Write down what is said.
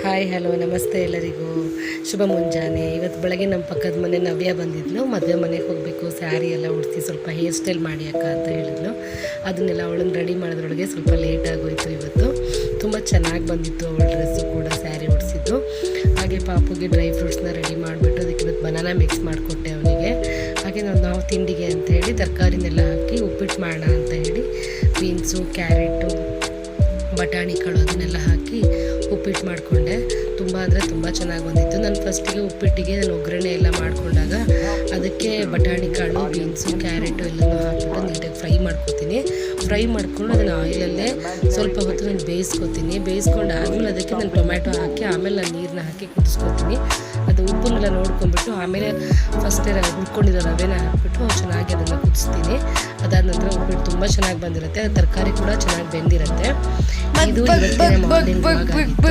Hi hello ನಮಸ್ತೆ ಎಲ್ಲರಿಗೂ ಶುಭ ಮುಂಜಾನೆ. ಇವತ್ತು ಬೆಳಗ್ಗೆ ನಮ್ಮ ಪಕ್ಕದ ಮನೆ ನವ್ಯ ಬಂದಿದ್ಲು. ಮದುವೆ ಮನೆಗೆ ಹೋಗಬೇಕು, ಸ್ಯಾರಿ ಎಲ್ಲ ಉಡಿಸಿ ಸ್ವಲ್ಪ ಹೇರ್ ಸ್ಟೈಲ್ ಮಾಡಿ ಅಕ್ಕ ಅಂತ ಹೇಳಿದ್ಲು. ಅದನ್ನೆಲ್ಲ ಅವಳನ್ನು ರೆಡಿ ಮಾಡೋದ್ರೊಳಗೆ ಸ್ವಲ್ಪ ಲೇಟ್ ಆಗೋಯಿತು. ಇವತ್ತು ತುಂಬ ಚೆನ್ನಾಗಿ ಬಂದಿತ್ತು ಅವಳ ಡ್ರೆಸ್ಸು ಕೂಡ, ಸ್ಯಾರಿ ಉಡಿಸಿದ್ದು. ಹಾಗೆ ಪಾಪುಗೆ ಡ್ರೈ ಫ್ರೂಟ್ಸ್ನ ರೆಡಿ ಮಾಡಿಬಿಟ್ಟು ಅದಕ್ಕೆ ಇವತ್ತು ಬನಾನಾ ಮಿಕ್ಸ್ ಮಾಡಿಕೊಟ್ಟೆ ಅವನಿಗೆ. ಹಾಗೆ ನಾವು ತಿಂಡಿಗೆ ಅಂತ ಹೇಳಿ ತರಕಾರಿನೆಲ್ಲ ಹಾಕಿ ಉಪ್ಪಿಟ್ಟು ಮಾಡೋಣ ಅಂತ ಹೇಳಿ ಬೀನ್ಸು, ಕ್ಯಾರೆಟು, ಬಟಾಣಿ ಕಾಳು ಅದನ್ನೆಲ್ಲ ಹಾಕಿ ಉಪ್ಪಿಟ್ಟು ಮಾಡಿಕೊಂಡೆ. ತುಂಬ ಅಂದರೆ ತುಂಬ ಚೆನ್ನಾಗಿ ಬಂದಿತ್ತು. ನಾನು ಫಸ್ಟಿಗೆ ಉಪ್ಪಿಟ್ಟಿಗೆ ಒಗ್ಗರಣೆ ಎಲ್ಲ ಮಾಡಿಕೊಂಡಾಗ ಅದಕ್ಕೆ ಬಟಾಣಿ ಕಾಳು, ಬೀನ್ಸು, ಕ್ಯಾರೆಟು ಎಲ್ಲನೂ ಹಾಕ್ಬಿಟ್ಟು ನೀಟಾಗಿ ಫ್ರೈ ಮಾಡ್ಕೊತೀನಿ. ಫ್ರೈ ಮಾಡ್ಕೊಂಡು ಅದನ್ನು ಆಯಿಲಲ್ಲೇ ಸ್ವಲ್ಪ ಹೊತ್ತು ನಾನು ಬೇಯಿಸ್ಕೊಂಡು ಆದಮೇಲೆ ಅದಕ್ಕೆ ನಾನು ಟೊಮ್ಯಾಟೊ ಹಾಕಿ ಆಮೇಲೆ ನಾನು ನೀರನ್ನ ಹಾಕಿ ಕುದಿಸ್ಕೊತೀನಿ. ಅದು ಉಪ್ಪನ್ನೆಲ್ಲ ನೋಡ್ಕೊಂಡ್ಬಿಟ್ಟು ಆಮೇಲೆ ಫಸ್ಟೇ ಹುರ್ಕೊಂಡಿರೋ ರವೆನ ಹಾಕ್ಬಿಟ್ಟು ಚೆನ್ನಾಗಿ ಅದನ್ನು ಕುದಿಸ್ತೀನಿ. ಅದಾದ ನಂತರ ಉಪ್ಪಿಟ್ಟು ತುಂಬ ಚೆನ್ನಾಗಿ ಬಂದಿರುತ್ತೆ. ತರಕಾರಿ ಕೂಡ ಚೆನ್ನಾಗಿ ಬೆಂದಿರುತ್ತೆ. ಇದು ಇವತ್ತಿನ ಮಾರ್ನಿಂಗ್ ವ್ಲಾಗ್ ಆಗಿತ್ತು.